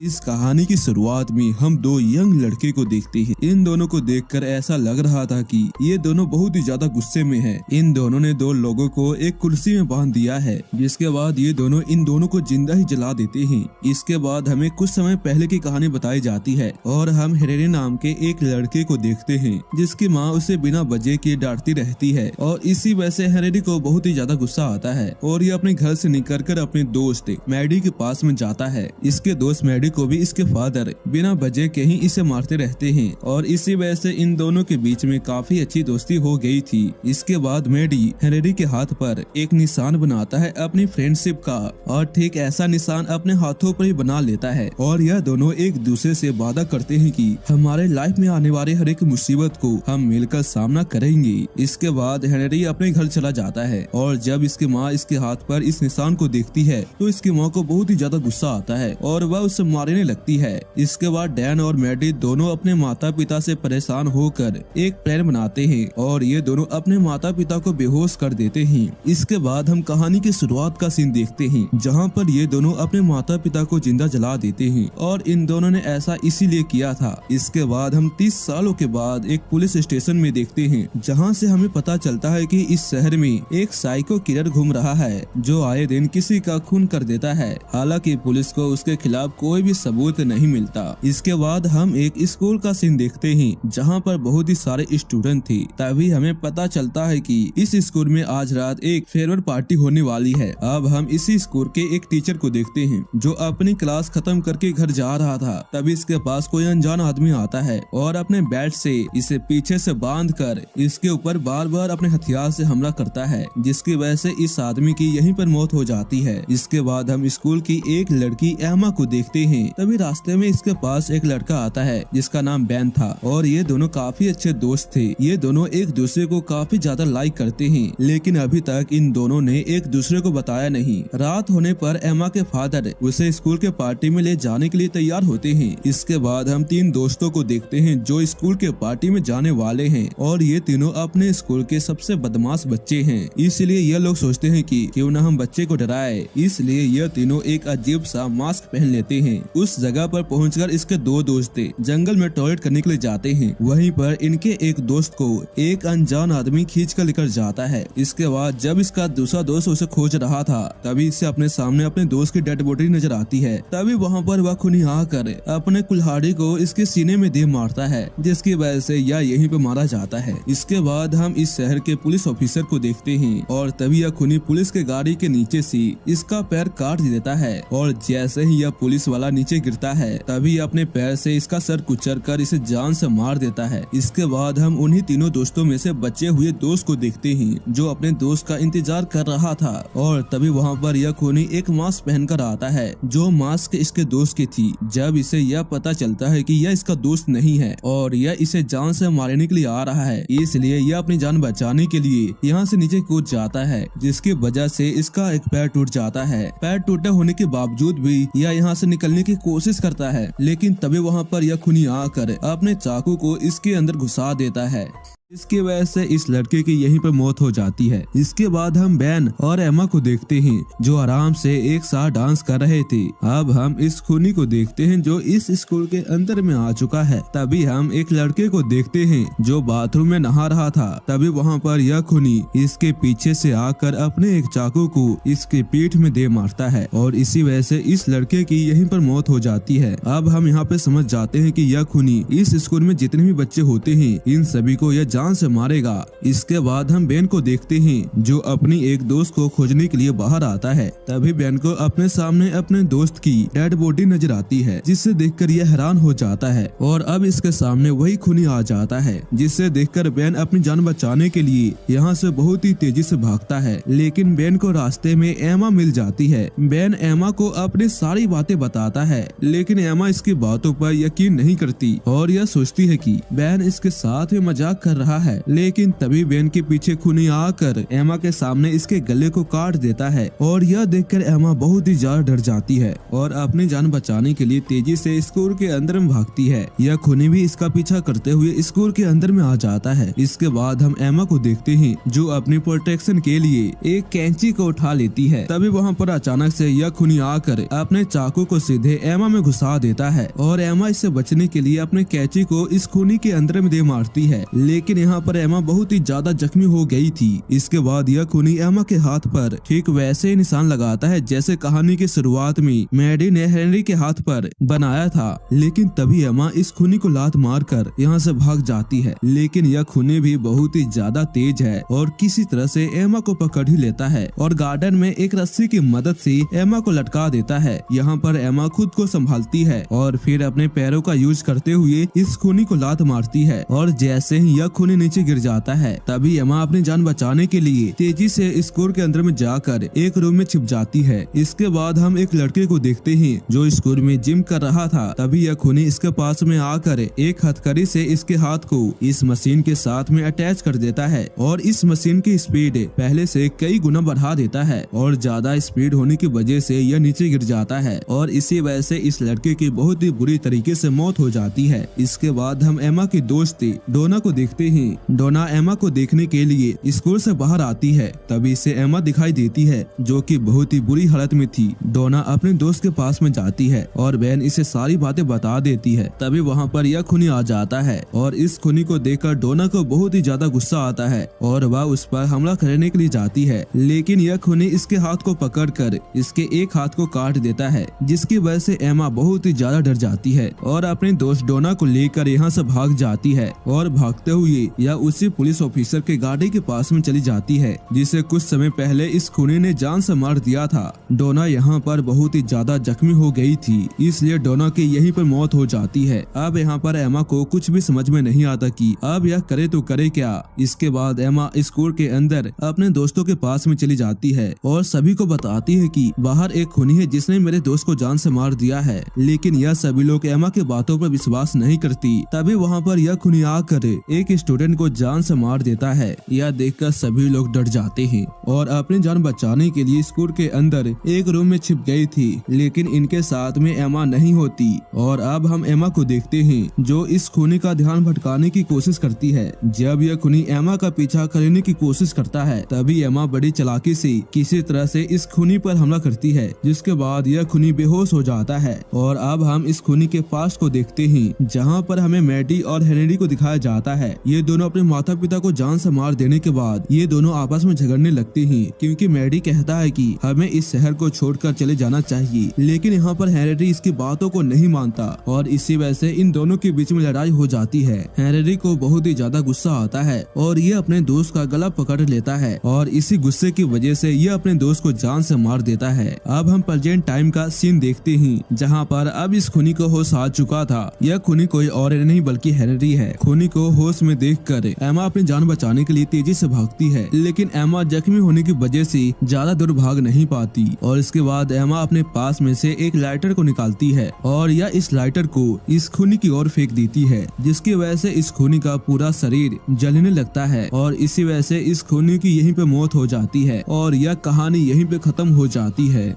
इस कहानी की शुरुआत में हम दो यंग लड़के को देखते हैं। इन दोनों को देखकर ऐसा लग रहा था कि ये दोनों बहुत ही ज्यादा गुस्से में हैं। इन दोनों ने दो लोगों को एक कुर्सी में बांध दिया है, जिसके बाद ये दोनों इन दोनों को जिंदा ही जला देते हैं। इसके बाद हमें कुछ समय पहले की कहानी बताई जाती है और हम हेनरी नाम के एक लड़के को देखते हैं, जिसकी माँ उसे बिना वजह के डांटती रहती है और इसी वजह से हेनरी को बहुत ही ज्यादा गुस्सा आता है और ये अपने घर से निकलकर अपने दोस्त मैडी के पास में जाता है। इसके दोस्त मैडी को भी इसके फादर बिना वजह के ही इसे मारते रहते हैं और इसी वजह से इन दोनों के बीच में काफी अच्छी दोस्ती हो गई थी। इसके बाद मैडी हेनरी के हाथ पर एक निशान बनाता है अपनी फ्रेंडशिप का और ठीक ऐसा निशान अपने हाथों पर ही बना लेता है और यह दोनों एक दूसरे से वादा करते हैं कि हमारे लाइफ में आने वाले हर एक मुसीबत को हम मिलकर सामना करेंगे। इसके बाद हेनरी अपने घर चला जाता है और जब इसकी माँ इसके हाथ पर इस निशान को देखती है तो इसकी माँ को बहुत ही ज्यादा गुस्सा आता है और वह उसे मारने लगती है। इसके बाद डैन और मैडी दोनों अपने माता पिता से परेशान होकर एक प्लान बनाते हैं और ये दोनों अपने माता पिता को बेहोश कर देते हैं। इसके बाद हम कहानी की शुरुआत का सीन देखते हैं, जहाँ पर ये दोनों अपने माता पिता को जिंदा जला देते हैं और इन दोनों ने ऐसा इसीलिए किया था। इसके बाद हम 30 सालों के बाद एक पुलिस स्टेशन में देखते हैं, जहाँ से हमें पता चलता है कि इस शहर में एक साइको किलर घूम रहा है जो आए दिन किसी का खून कर देता है। हालांकि पुलिस को उसके खिलाफ कोई भी सबूत नहीं मिलता। इसके बाद हम एक स्कूल का सीन देखते हैं, जहाँ पर बहुत ही सारे स्टूडेंट थे। तभी हमें पता चलता है कि इस स्कूल में आज रात एक फेयरवेल पार्टी होने वाली है। अब हम इसी स्कूल के एक टीचर को देखते हैं जो अपनी क्लास खत्म करके घर जा रहा था। तभी इसके पास कोई अनजान आदमी आता है और अपने बैट से इसे पीछे से बांधकर इसके ऊपर बार बार अपने हथियार से हमला करता है, जिसकी वजह से इस आदमी की यहीं पर मौत हो जाती है। इसके बाद हम स्कूल की एक लड़की एमा को देखते हैं। तभी रास्ते में इसके पास एक लड़का आता है जिसका नाम बैन था और ये दोनों काफी अच्छे दोस्त थे। ये दोनों एक दूसरे को काफी ज्यादा लाइक करते हैं, लेकिन अभी तक इन दोनों ने एक दूसरे को बताया नहीं। रात होने पर एमा के फादर उसे स्कूल के पार्टी में ले जाने के लिए तैयार होते हैं। इसके बाद हम 3 दोस्तों को देखते हैं जो स्कूल के पार्टी में जाने वाले हैं और ये तीनों अपने स्कूल के सबसे बदमाश बच्चे हैं। इसलिए यह लोग सोचते हैं कि क्यों न हम बच्चे को डराए। इसलिए यह तीनों एक अजीब सा मास्क पहन लेते हैं। उस जगह पर पहुंचकर इसके 2 दोस्त जंगल में टॉयलेट करने के लिए जाते हैं। वहीं पर इनके एक दोस्त को एक अनजान आदमी खींच कर लेकर जाता है। इसके बाद जब इसका दूसरा दोस्त उसे खोज रहा था, तभी इसे अपने सामने अपने दोस्त की डेड बॉडी नजर आती है। तभी वहाँ पर वह खूनी आकर अपने कुल्हाड़ी को इसके सीने में दे मारता है, जिसकी वजह से यह यहीं पे मारा जाता है। इसके बाद हम इस शहर के पुलिस ऑफिसर को देखते हैं और तभी यह खूनी पुलिस के गाड़ी के नीचे से इसका पैर काट देता है और जैसे ही यह पुलिस वाला नीचे गिरता है, तभी अपने पैर से इसका सर कुचल कर इसे जान से मार देता है। इसके बाद हम उन्हीं तीनों दोस्तों में से बचे हुए दोस्त को देखते हैं जो अपने दोस्त का इंतजार कर रहा था और तभी वहाँ पर यह खूनी एक मास्क पहनकर आता है जो मास्क इसके दोस्त की थी। जब इसे यह पता चलता है कि यह इसका दोस्त नहीं है और यह इसे जान से मारने के लिए आ रहा है, इसलिए यह अपनी जान बचाने के लिए यहाँ से नीचे कूद जाता है, जिसकी वजह से इसका एक पैर टूट जाता है। पैर टूटे होने के बावजूद भी यह यहाँ से निकलने की कोशिश करता है, लेकिन तभी वहाँ पर यह खूनी आकर अपने चाकू को इसके अंदर घुसा देता है। इसकी वजह से इस लड़के की यहीं पर मौत हो जाती है। इसके बाद हम बैन और एमा को देखते हैं जो आराम से एक साथ डांस कर रहे थे। अब हम इस खूनी को देखते हैं जो इस स्कूल के अंदर में आ चुका है। तभी हम एक लड़के को देखते हैं जो बाथरूम में नहा रहा था। तभी वहाँ पर यह खूनी इसके पीछे से आकर अपने एक चाकू को इसके पीठ में दे मारता है और इसी वजह से इस लड़के की यहीं पर मौत हो जाती है। अब हम यहाँ पे समझ जाते हैं कि यह खूनी इस स्कूल में जितने भी बच्चे होते हैं इन सभी को यह जान से मारेगा। इसके बाद हम बेन को देखते हैं जो अपनी एक दोस्त को खोजने के लिए बाहर आता है। तभी बेन को अपने सामने अपने दोस्त की डेड बॉडी नजर आती है, जिससे देखकर यह हैरान हो जाता है और अब इसके सामने वही खूनी आ जाता है, जिससे देखकर बेन अपनी जान बचाने के लिए यहाँ से बहुत ही तेजी से भागता है। लेकिन बेन को रास्ते में एमा मिल जाती है। बेन एमा को अपनी सारी बातें बताता है, लेकिन एमा इसकी बातों पर यकीन नहीं करती और यह सोचती है कि बेन इसके साथ में मजाक कर रहा है, लेकिन तभी बेन के पीछे खूनी आकर एमा के सामने इसके गले को काट देता है और यह देखकर एमा बहुत ही ज्यादा डर जाती है और अपनी जान बचाने के लिए तेजी से स्कूल के अंदर में भागती है। यह खूनी भी इसका पीछा करते हुए स्कूल के अंदर में आ जाता है। इसके बाद हम एमा को देखते हैं जो अपनी प्रोटेक्शन के लिए एक कैंची को उठा लेती है। तभी वहाँ पर अचानक से यह खूनी आकर अपने चाकू को सीधे एमा में घुसा देता है और एमा इससे बचने के लिए अपने कैंची को इस खूनी के अंदर में दे मारती है, लेकिन यहाँ पर एमा बहुत ही ज्यादा जख्मी हो गई थी। इसके बाद यह खूनी एमा के हाथ पर ठीक वैसे ही निशान लगाता है जैसे कहानी की शुरुआत में मैडी ने हेनरी के हाथ पर बनाया था, लेकिन तभी एमा इस खूनी को लात मारकर यहाँ से भाग जाती है। लेकिन यह खूनी भी बहुत ही ज्यादा तेज है और किसी तरह से एमा को पकड़ ही लेता है और गार्डन में एक रस्सी की मदद से एमा को लटका देता है। यहाँ पर एमा खुद को संभालती है और फिर अपने पैरों का यूज करते हुए इस खूनी को लात मारती है और जैसे ही यह खूनी नीचे गिर जाता है तभी एमा अपनी जान बचाने के लिए तेजी से स्कूल के अंदर में जाकर एक रूम में छिप जाती है। इसके बाद हम एक लड़के को देखते हैं जो स्कूल में जिम कर रहा था। तभी यह खूनी इसके पास में आकर एक हथकड़ी से इसके हाथ को इस मशीन के साथ में अटैच कर देता है और इस मशीन की स्पीड पहले से कई गुना बढ़ा देता है और ज्यादा स्पीड होने की वजह से यह नीचे गिर जाता है और इसी वजह से इस लड़के की बहुत ही बुरी तरीके से मौत हो जाती है। इसके बाद हम एमा की दोस्त डोना को देखते हैं। डोना एमा को देखने के लिए स्कूल से बाहर आती है। तभी इसे एमा दिखाई देती है जो कि बहुत ही बुरी हालत में थी। डोना अपने दोस्त के पास में जाती है और बेन इसे सारी बातें बता देती है। तभी वहाँ पर यह खूनी आ जाता है और इस खूनी को देखकर डोना को बहुत ही ज्यादा गुस्सा आता है और वह उस पर हमला करने के लिए जाती है, लेकिन यह खूनी इसके हाथ को पकड़कर इसके एक हाथ को काट देता है, जिसकी वजह से एमा बहुत ही ज्यादा डर जाती है और अपने दोस्त डोना को लेकर यहाँ से भाग जाती है और भागते हुए यह उसी पुलिस ऑफिसर के गाड़ी के पास में चली जाती है जिसे कुछ समय पहले इस खूनी ने जान से मार दिया था। डोना यहाँ पर बहुत ही ज्यादा जख्मी हो गई थी, इसलिए डोना की यहीं पर मौत हो जाती है। अब यहाँ पर एमा को कुछ भी समझ में नहीं आता कि अब यह करे तो करे क्या। इसके बाद एमा स्कूल के अंदर अपने दोस्तों के पास में चली जाती है और सभी को बताती है कि बाहर एक खूनी है जिसने मेरे दोस्त को जान से मार दिया है, लेकिन यह सभी लोग एमा के बातों पर विश्वास नहीं करती। तभी वहाँ पर यह खूनी आकर एक स्टूडेंट को जान से मार देता है। यह देखकर सभी लोग डर जाते हैं और अपनी जान बचाने के लिए स्कूल के अंदर एक रूम में छिप गई थी, लेकिन इनके साथ में एमा नहीं होती। और अब हम एमा को देखते हैं जो इस खूनी का ध्यान भटकाने की कोशिश करती है। जब यह खूनी एमा का पीछा करने की कोशिश करता है तभी एमा बड़ी चालाकी से किसी तरह से इस खूनी पर हमला करती है, जिसके बाद यह खूनी बेहोश हो जाता है। और अब हम इस खूनी के पास्ट को देखते हैं जहाँ पर हमें मैडी और हेनरी को दिखाया जाता है। ये दोनों अपने माता पिता को जान से मार देने के बाद ये दोनों आपस में झगड़ने लगते हैं, क्योंकि मैडी कहता है कि हमें इस शहर को छोड़कर चले जाना चाहिए, लेकिन यहाँ पर हेनरी इसकी बातों को नहीं मानता और इसी वजह से इन दोनों के बीच में लड़ाई हो जाती है। हेनरी को बहुत ही ज्यादा गुस्सा आता है और ये अपने दोस्त का गला पकड़ लेता है और इसी गुस्से की वजह से ये अपने दोस्त को जान से मार देता है। अब हम प्रेजेंट टाइम का सीन देखते हैं जहाँ पर अब इस खूनी को होश आ चुका था। यह खूनी कोई और नहीं बल्कि हेनरी है। खूनी को होश में देखकर एमा अपनी जान बचाने के लिए तेजी से भागती है, लेकिन एमा जख्मी होने की वजह से ज्यादा दूर भाग नहीं पाती और इसके बाद एमा अपने पास में से एक लाइटर को निकालती है और यह इस लाइटर को इस खूनी की ओर फेंक देती है, जिसकी वजह से इस खूनी का पूरा शरीर जलने लगता है और इसी वजह से इस खूनी की यहीं पे मौत हो जाती है और यह कहानी यहीं पे खत्म हो जाती है।